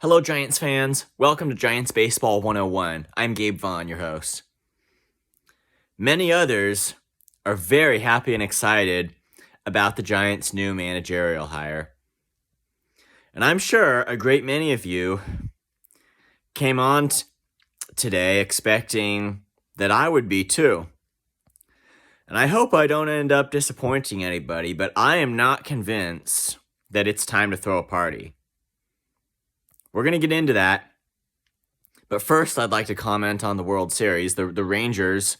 Hello, Giants fans. Welcome to Giants Baseball 101. I'm Gabe Vaughn, your host. Many others are very happy and excited about the Giants' new managerial hire. And I'm sure a great many of you came on today expecting that I would be too. And I hope I don't end up disappointing anybody, but I am not convinced that it's time to throw a party. We're going to get into that. But first, I'd like to comment on the World Series. The Rangers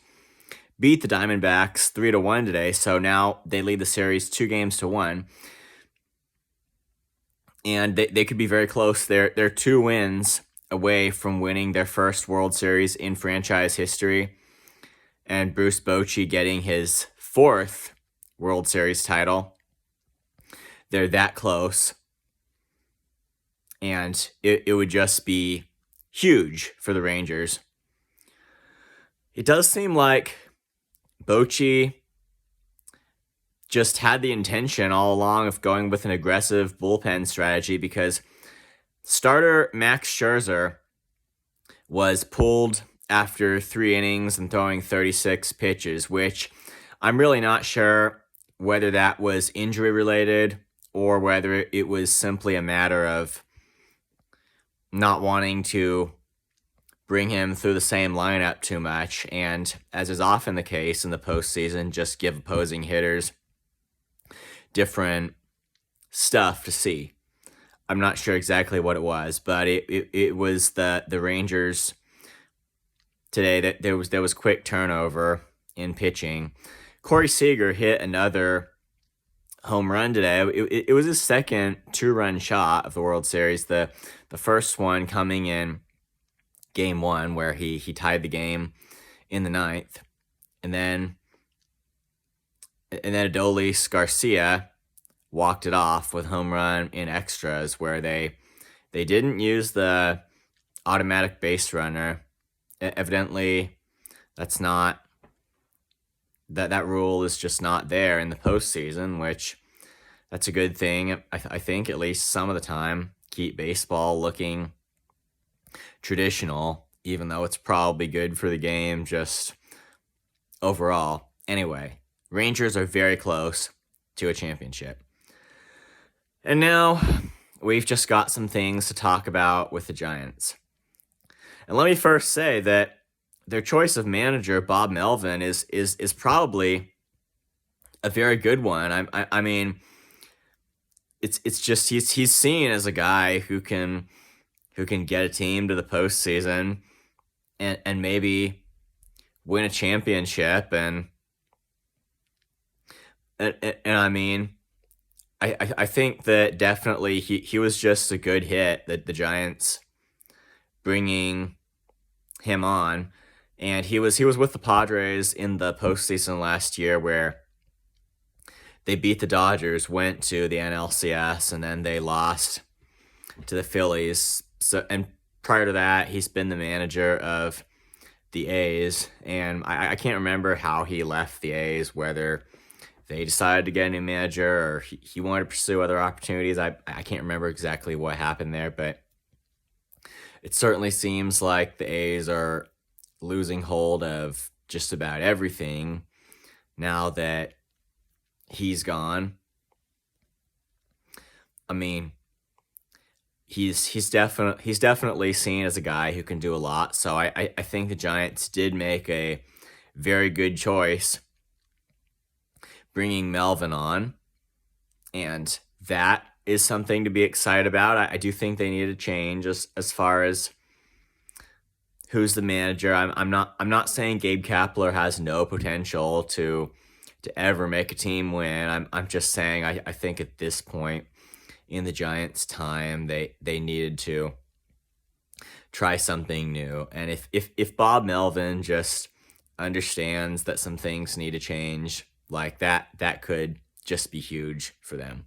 beat the Diamondbacks 3-1 today, so now they lead the series 2-1. And they could be very close. They're 2 wins away from winning their first World Series in franchise history, and Bruce Bochy getting his 4th World Series title. They're that close. And it would just be huge for the Rangers. It does seem like Bochy just had the intention all along of going with an aggressive bullpen strategy, because starter Max Scherzer was pulled after 3 innings and throwing 36 pitches, which I'm really not sure whether that was injury related or whether it was simply a matter of not wanting to bring him through the same lineup too much, and as is often the case in the postseason, just give opposing hitters different stuff to see. I'm not sure exactly what it was, but it was the Rangers today that there was quick turnover in pitching. Corey Seager hit another home run today. It was his second 2-run shot of the World Series. The first one coming in Game 1, where he tied the game in the 9th, and then Adolis Garcia walked it off with home run in extras, where they didn't use the automatic base runner. Evidently, that's not that rule is just not there in the postseason, which that's a good thing. I think at least some of the time, keep baseball looking traditional, even though it's probably good for the game just overall. Anyway, Rangers are very close to a championship. And now we've just got some things to talk about with the Giants. And let me first say that their choice of manager, Bob Melvin, is probably a very good one. I mean, it's just he's seen as a guy who can get a team to the postseason and maybe win a championship, and I mean, I think that definitely he was just a good hit, that the Giants bringing him on. And he was with the Padres in the postseason last year, where they beat the Dodgers, went to the NLCS, and then they lost to the Phillies. So, and prior to that, he's been the manager of the A's, and I can't remember how he left the A's, whether they decided to get a new manager or he wanted to pursue other opportunities. I can't remember exactly what happened there, but it certainly seems like the A's are losing hold of just about everything now that he's gone. I mean, he's definitely seen as a guy who can do a lot. So I think the Giants did make a very good choice bringing Melvin on, and that is something to be excited about. I do think they need a change as far as who's the manager. I'm not saying Gabe Kapler has no potential to ever make a team win. I'm just saying I think at this point in the Giants' time, they needed to try something new. And if Bob Melvin just understands that some things need to change, like that could just be huge for them.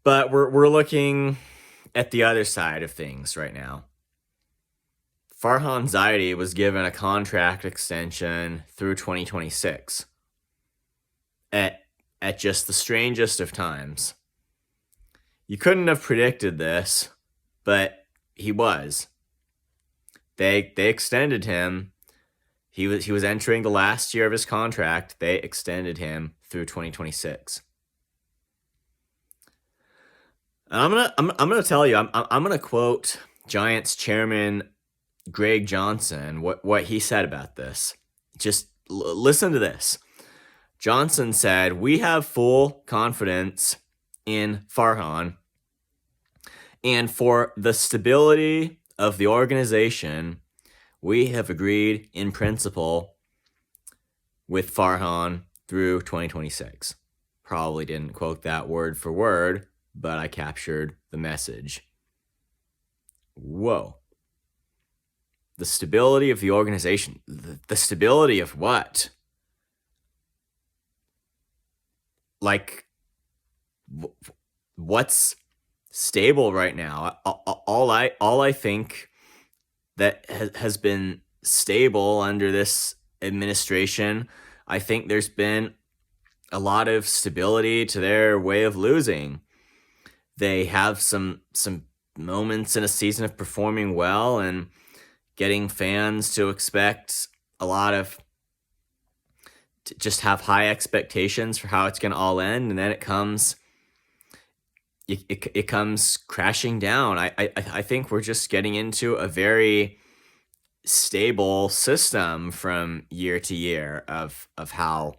But we're looking at the other side of things right now. Farhan Zaidi was given a contract extension through 2026 at just the strangest of times. You couldn't have predicted this, but he was. They extended him. He was entering the last year of his contract. They extended him through 2026. And I'm gonna tell you, I'm gonna quote Giants chairman Greg Johnson, what he said about this. Just listen to this. Johnson said, "We have full confidence in Farhan, and for the stability of the organization, we have agreed in principle with Farhan through 2026." Probably didn't quote that word for word, but I captured the message. Whoa. The stability of the organization. The stability of what? Like, what's stable right now? All I think that has been stable under this administration, I think there's been a lot of stability to their way of losing. They have some moments in a season of performing well and getting fans to expect a lot of, to just have high expectations for how it's going to all end, and then it comes crashing down. I think we're just getting into a very stable system from year to year of how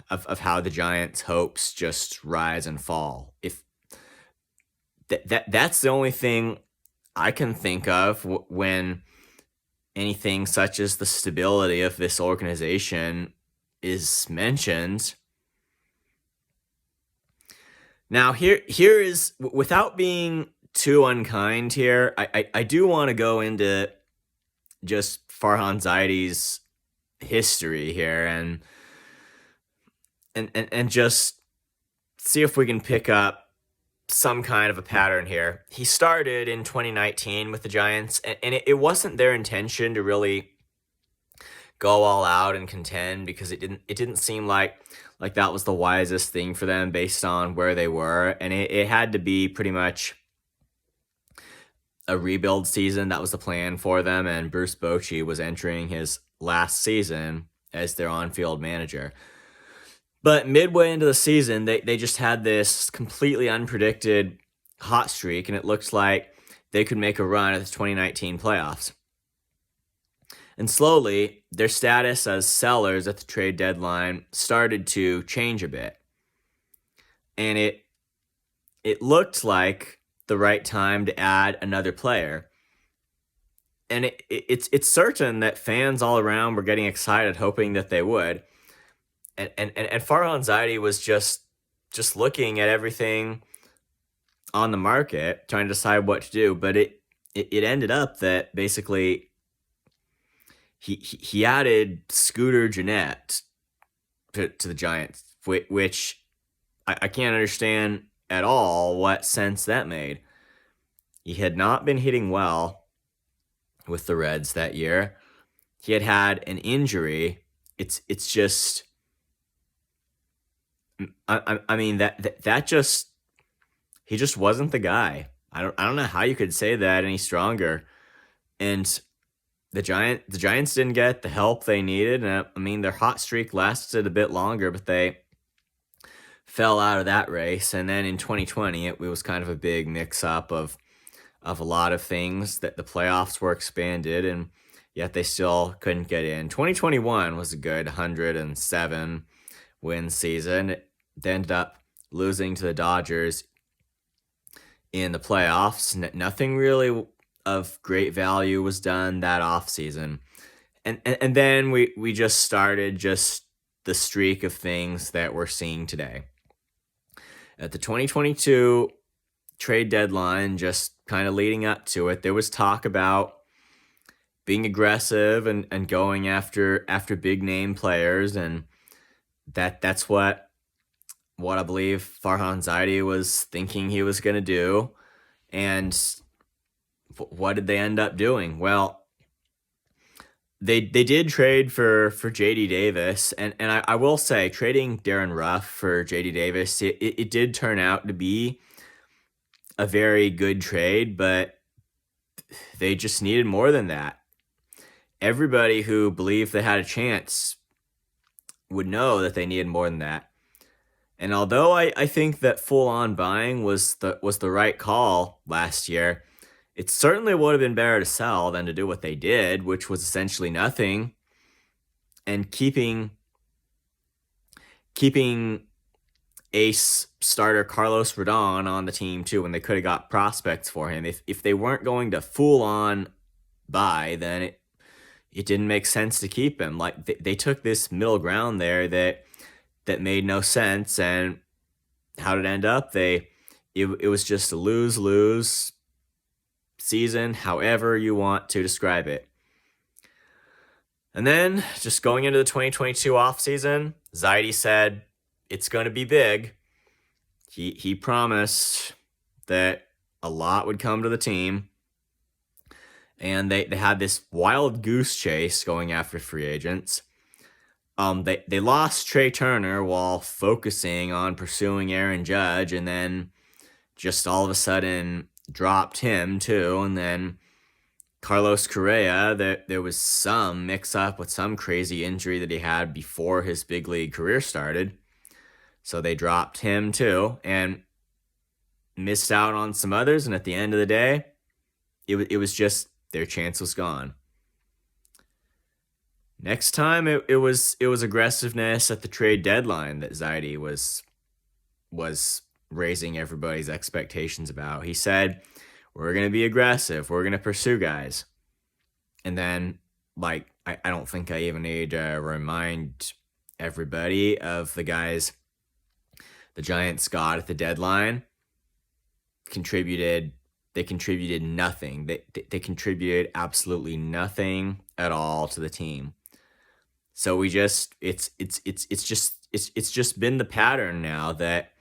the Giants' hopes just rise and fall. If that's the only thing I can think of when anything such as the stability of this organization is mentioned. Now, here is, without being too unkind here, I do want to go into just Farhan Zaidi's history here and just see if we can pick up some kind of a pattern here. He started in 2019 with the Giants, and it wasn't their intention to really go all out and contend, because it didn't seem like that was the wisest thing for them based on where they were, and it had to be pretty much a rebuild season. That was the plan for them, and Bruce Bochy was entering his last season as their on-field manager. But midway into the season, they just had this completely unpredicted hot streak, and it looked like they could make a run at the 2019 playoffs. And slowly, their status as sellers at the trade deadline started to change a bit. And it looked like the right time to add another player. And it's certain that fans all around were getting excited, hoping that they would. And Farhan Zaidi was just looking at everything on the market, trying to decide what to do. But it ended up that basically he added Scooter Gennett to the Giants, which I can't understand at all what sense that made. He had not been hitting well with the Reds that year. He had had an injury. It's just, I mean, that just, he just wasn't the guy. I don't know how you could say that any stronger. And the Giants didn't get the help they needed. And I mean, their hot streak lasted a bit longer, but they fell out of that race. And then in 2020, it was kind of a big mix-up of a lot of things, that the playoffs were expanded, and yet they still couldn't get in. 2021 was a good 107 win season. They ended up losing to the Dodgers in the playoffs. Nothing really of great value was done that offseason. And then we just started just the streak of things that we're seeing today. At the 2022 trade deadline, just kind of leading up to it, there was talk about being aggressive and going after big name players, and that's what I believe Farhan Zaidi was thinking he was going to do. And what did they end up doing? Well, they did trade for J.D. Davis, and I will say, trading Darren Ruff for J.D. Davis, it did turn out to be a very good trade, but they just needed more than that. Everybody who believed they had a chance would know that they needed more than that. And although I think that full-on buying was the right call last year, it certainly would have been better to sell than to do what they did, which was essentially nothing, and keeping ace starter Carlos Rodon on the team too, when they could have got prospects for him. If they weren't going to full-on buy, then it didn't make sense to keep him. Like they took this middle ground there that made no sense, and how did it end up? It was just a lose-lose season, however you want to describe it. And then, just going into the 2022 offseason, Zaidi said it's going to be big. He promised that a lot would come to the team. And they had this wild goose chase going after free agents. They lost Trey Turner while focusing on pursuing Aaron Judge, and then just all of a sudden dropped him too. And then Carlos Correa, there was some mix-up with some crazy injury that he had before his big league career started. So they dropped him too and missed out on some others. And at the end of the day, it was just their chance was gone. Next time, it was aggressiveness at the trade deadline that Zaidi was raising everybody's expectations about. He said, we're going to be aggressive. We're going to pursue guys. And then, I don't think I even need to remind everybody of the guys the Giants got at the deadline. They contributed nothing. They contributed absolutely nothing at all to the team. So it's just been the pattern now that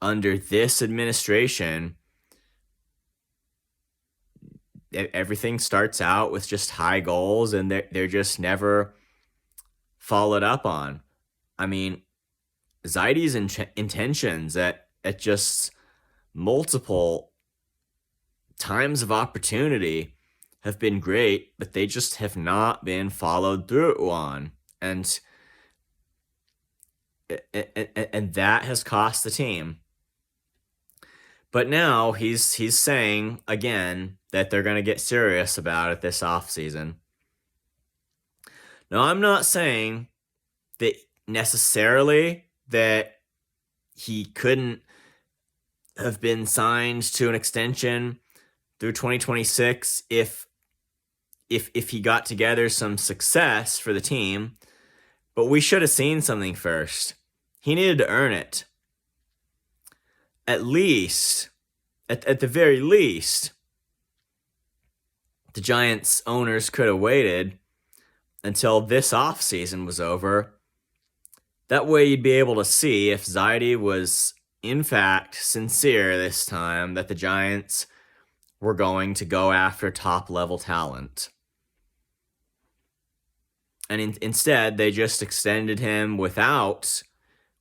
under this administration, everything starts out with just high goals, and they're just never followed up on. I mean, Zaidi's intentions at just multiple times of opportunity have been great, but they just have not been followed through on. And that has cost the team. But now he's saying again that they're going to get serious about it this offseason. Now, I'm not saying that necessarily that he couldn't have been signed to an extension through 2026 if he got together some success for the team, but we should have seen something first. He needed to earn it. At least, at the very least, the Giants owners could have waited until this offseason was over. That way you'd be able to see if Zaidi was in fact sincere this time that the Giants were going to go after top-level talent. And instead, they just extended him without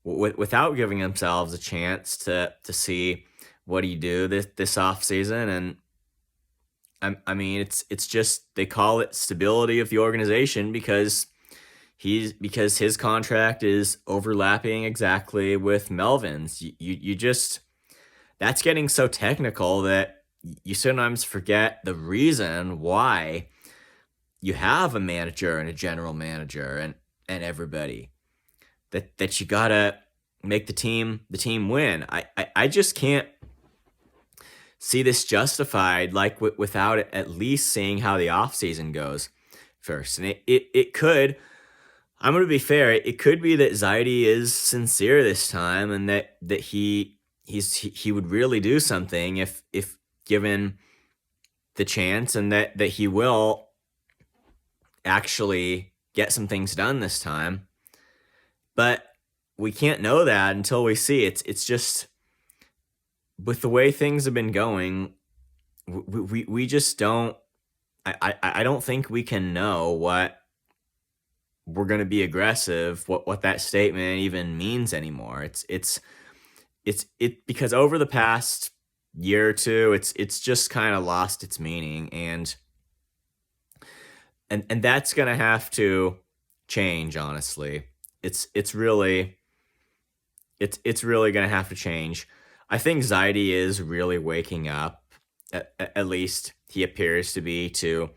giving themselves a chance to see what do you do this offseason. And I mean, it's just, they call it stability of the organization because his contract is overlapping exactly with Melvin's. You just, that's getting so technical that you sometimes forget the reason why you have a manager and a general manager and everybody, that you gotta make the team win. I just can't see this justified without at least seeing how the offseason goes first. And it could, I'm going to be fair, it could be that Zaidi is sincere this time and that he would really do something if given the chance, and that he will actually get some things done this time. But we can't know that until we see. It's just, with the way things have been going, we just don't, I don't think we can know what we're going to be aggressive, what that statement even means anymore. It's because over the past year or two, it's just kind of lost its meaning, and that's gonna have to change. Honestly, it's really it's really gonna have to change. I think Zaidi is really waking up. At least he appears to be to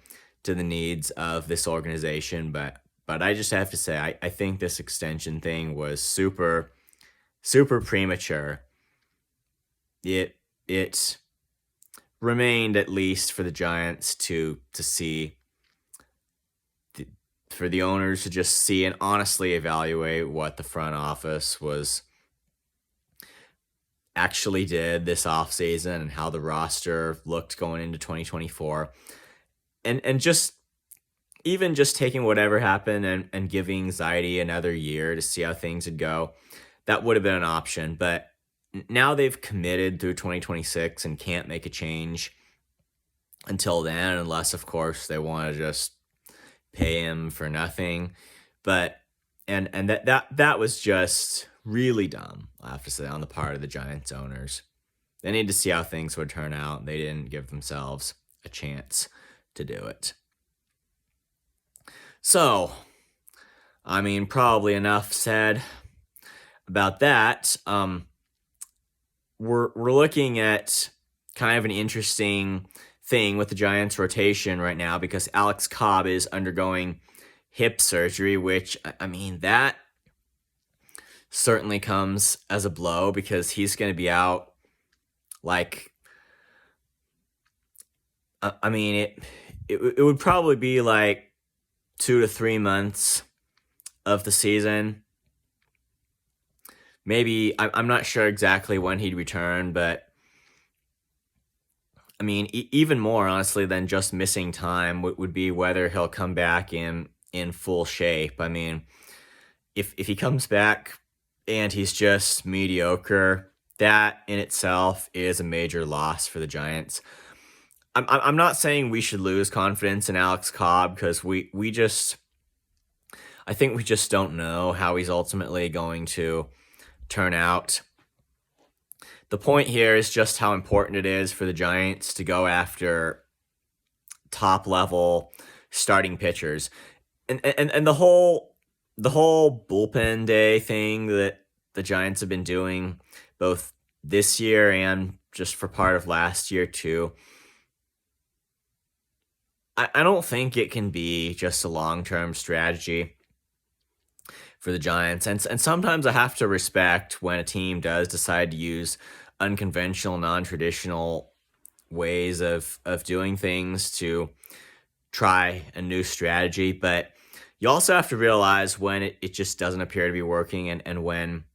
the needs of this organization. But I just have to say, I think this extension thing was super premature. It remained, at least for the Giants to see, for the owners to just see and honestly evaluate what the front office was actually did this offseason and how the roster looked going into 2024. And just even just taking whatever happened and giving Zaidi another year to see how things would go, that would have been an option. But now they've committed through 2026 and can't make a change until then, unless, of course, they want to just pay him for nothing. But and that was just really dumb, I have to say, on the part of the Giants owners. They need to see how things would turn out. They didn't give themselves a chance to do it. So, I mean, probably enough said about that. We're looking at kind of an interesting thing with the Giants rotation right now, because Alex Cobb is undergoing hip surgery, which, I mean, that certainly comes as a blow, because he's going to be out, like, I mean, it would probably be like 2 to 3 months of the season. Maybe, I'm not sure exactly when he'd return, but I mean, even more honestly than just missing time would be whether he'll come back in full shape. I mean, if he comes back and he's just mediocre, that in itself is a major loss for the Giants. I'm not saying we should lose confidence in Alex Cobb, because I think we just don't know how he's ultimately going to turn out. The point here is just how important it is for the Giants to go after top level starting pitchers. And the whole bullpen day thing that the Giants have been doing both this year and just for part of last year too, I don't think it can be just a long-term strategy for the Giants. And sometimes I have to respect when a team does decide to use unconventional, non-traditional ways of doing things to try a new strategy. But you also have to realize when it just doesn't appear to be working, and when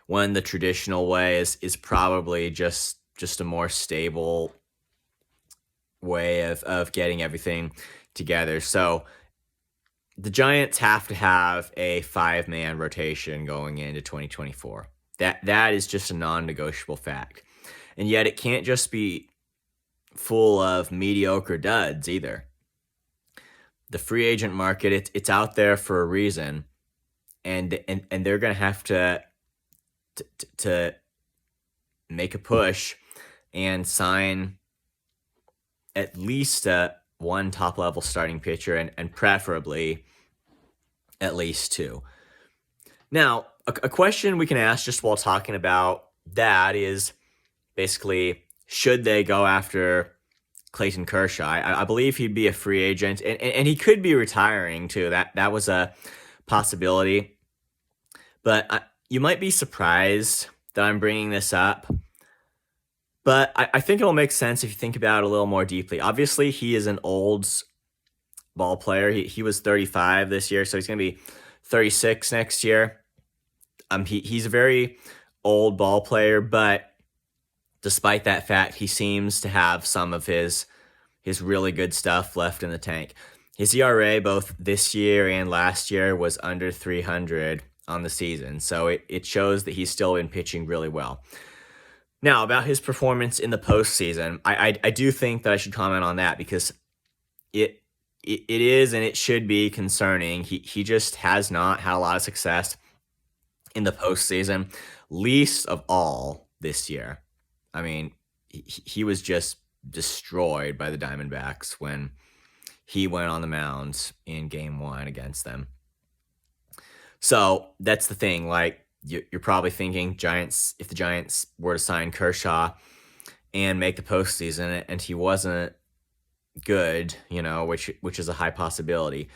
the traditional way is probably just a more stable way of getting everything together. So the Giants have to have a 5-man rotation going into 2024. That is just a non-negotiable fact. And yet it can't just be full of mediocre duds either. The free agent market, it's out there for a reason, and they're going to have to make a push and sign at least one top-level starting pitcher, and preferably at least 2. Now, a question we can ask just while talking about that is basically, should they go after Clayton Kershaw? I believe he'd be a free agent, and he could be retiring too. That was a possibility. But you might be surprised that I'm bringing this up, but I think it'll make sense if you think about it a little more deeply. Obviously, he is an old ball player. He was 35 this year, so he's going to be 36 next year. He's a very old ball player, but despite that fact, he seems to have some of his really good stuff left in the tank. His ERA, both this year and last year, was under 300 on the season, so it shows that he's still been pitching really well. Now, about his performance in the postseason, I do think that I should comment on that, because it is and it should be concerning. He just has not had a lot of success in the postseason, least of all this year. I mean, he was just destroyed by the Diamondbacks when he went on the mound in game one against them. So that's the thing. Like, you're probably thinking Giants, if the Giants were to sign Kershaw and make the postseason, and he wasn't good, which is a high possibility.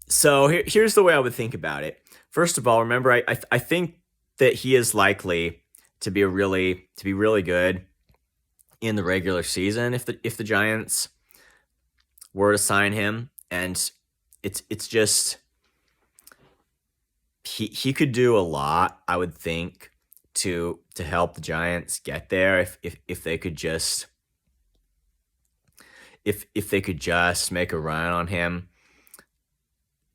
So here's the way I would think about it. First of all, remember, I think that he is likely to be really good in the regular season if the Giants were to sign him, and it's just he could do a lot, I would think, to help the Giants get there if they could just if they could just make a run on him.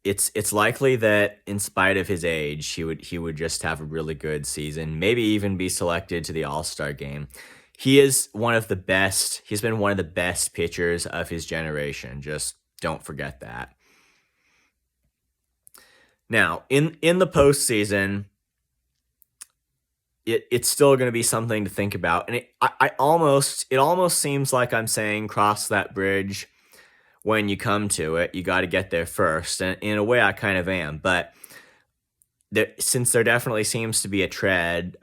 It's likely that in spite of his age, he would just have a really good season, maybe even be selected to the All-Star game. He is one of the best. He's been one of the best pitchers of his generation. Just don't forget that. Now, in the postseason, it's still going to be something to think about, and it almost seems like I'm saying cross that bridge when you come to it. You got to get there first, and in a way, I kind of am. But since there definitely seems to be a trend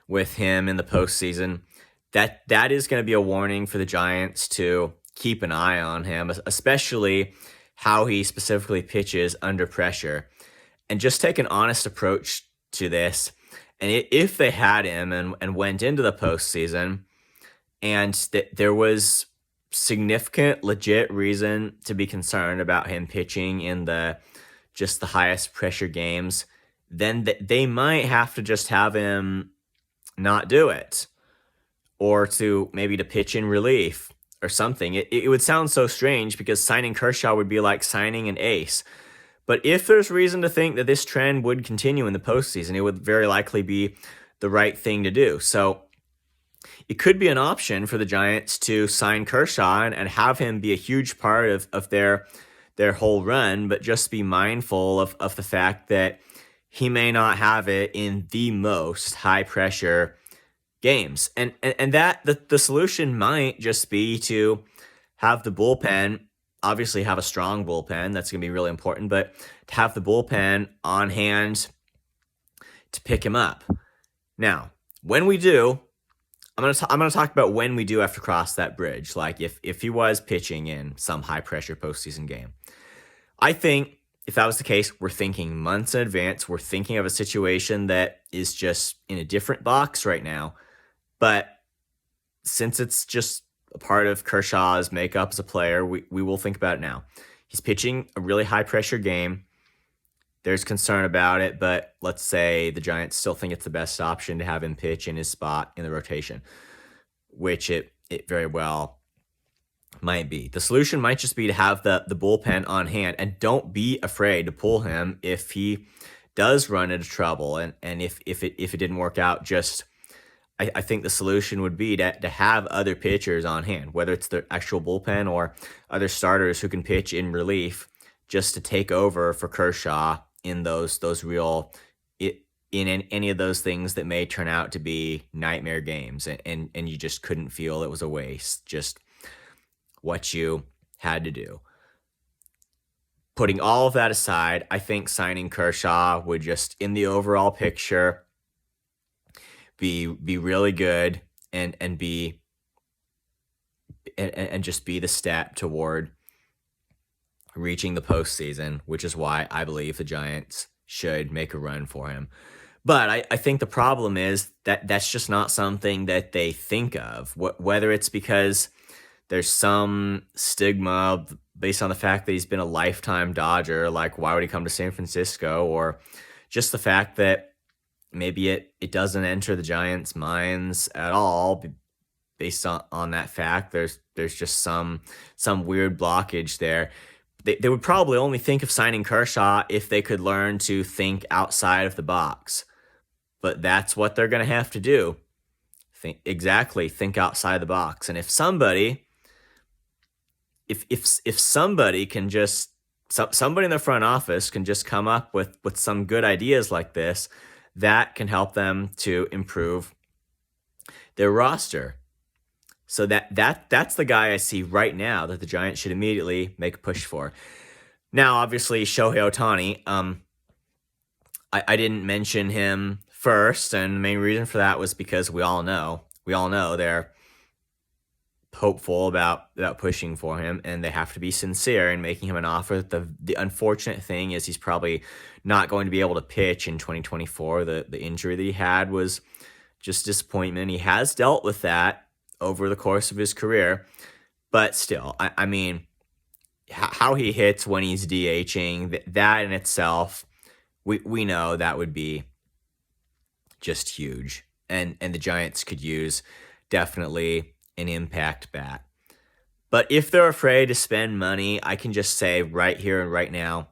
with him in the postseason, that is going to be a warning for the Giants to keep an eye on him, especially how he specifically pitches under pressure, and just take an honest approach to this. And if they had him and went into the postseason, and there was significant, legit reason to be concerned about him pitching in the highest pressure games, then they might have to just have him not do it, or to pitch in relief or something. It would sound so strange because signing Kershaw would be like signing an ace. But if there's reason to think that this trend would continue in the postseason, it would very likely be the right thing to do. So it could be an option for the Giants to sign Kershaw and have him be a huge part of their whole run, but just be mindful of the fact that he may not have it in the most high pressure games. And that the solution might just be to have the bullpen, obviously have a strong bullpen. That's going to be really important, but to have the bullpen on hand to pick him up. Now, when we do, I'm gonna talk about when we do have to cross that bridge. Like if he was pitching in some high pressure postseason game, I think if that was the case, we're thinking months in advance. We're thinking of a situation that is just in a different box right now. But since it's just a part of Kershaw's makeup as a player, we will think about it now. He's pitching a really high pressure game. There's concern about it, but let's say the Giants still think it's the best option to have him pitch in his spot in the rotation, which it very well might be. The solution might just be to have the bullpen on hand, and don't be afraid to pull him if he does run into trouble. And if it didn't work out, I think the solution would be to have other pitchers on hand, whether it's the actual bullpen or other starters who can pitch in relief, just to take over for Kershaw in those real, in any of those things that may turn out to be nightmare games, and you just couldn't feel it was a waste, just what you had to do. Putting all of that aside, I think signing Kershaw would just, in the overall picture, be really good and just be the step toward reaching the postseason, which is why I believe the Giants should make a run for him. But I think the problem is that that's just not something that they think of, whether it's because there's some stigma based on the fact that he's been a lifetime Dodger, like why would he come to San Francisco, or just the fact that maybe it doesn't enter the Giants' minds at all based on that fact. There's just some weird blockage there. They would probably only think of signing Kershaw if they could learn to think outside of the box. But that's what they're going to have to do. Think outside the box. And if somebody can just, somebody in the front office can just come up with some good ideas like this, that can help them to improve their roster. So that's the guy I see right now that the Giants should immediately make a push for. Now, obviously, Shohei Ohtani, I didn't mention him first, and the main reason for that was because we all know they're hopeful about pushing for him, and they have to be sincere in making him an offer. The unfortunate thing is he's probably not going to be able to pitch in 2024. The injury that he had was just disappointment. He has dealt with that over the course of his career, but still, I mean, how he hits when he's DHing, that in itself, we know that would be just huge, and the Giants could use definitely an impact bat. But if they're afraid to spend money, I can just say right here and right now,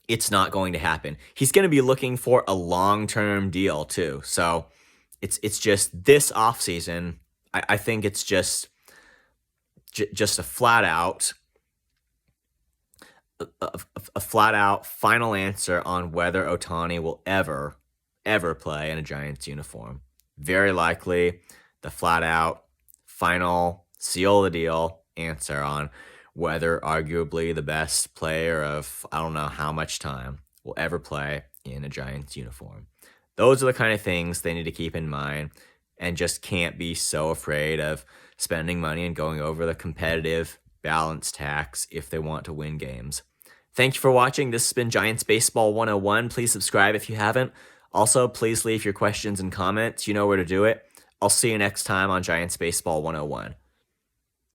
it's not going to happen. He's going to be looking for a long-term deal too. So it's just this offseason, I think it's just a flat out final answer on whether Ohtani will ever play in a Giants uniform. Very likely the flat out final seal the deal answer on whether arguably the best player of I don't know how much time will ever play in a Giants uniform. Those are the kind of things they need to keep in mind, and just can't be so afraid of spending money and going over the competitive balance tax if they want to win games. Thank you for watching. This has been Giants Baseball 101. Please subscribe if you haven't. Also, please leave your questions and comments. You know where to do it. I'll see you next time on Giants Baseball 101.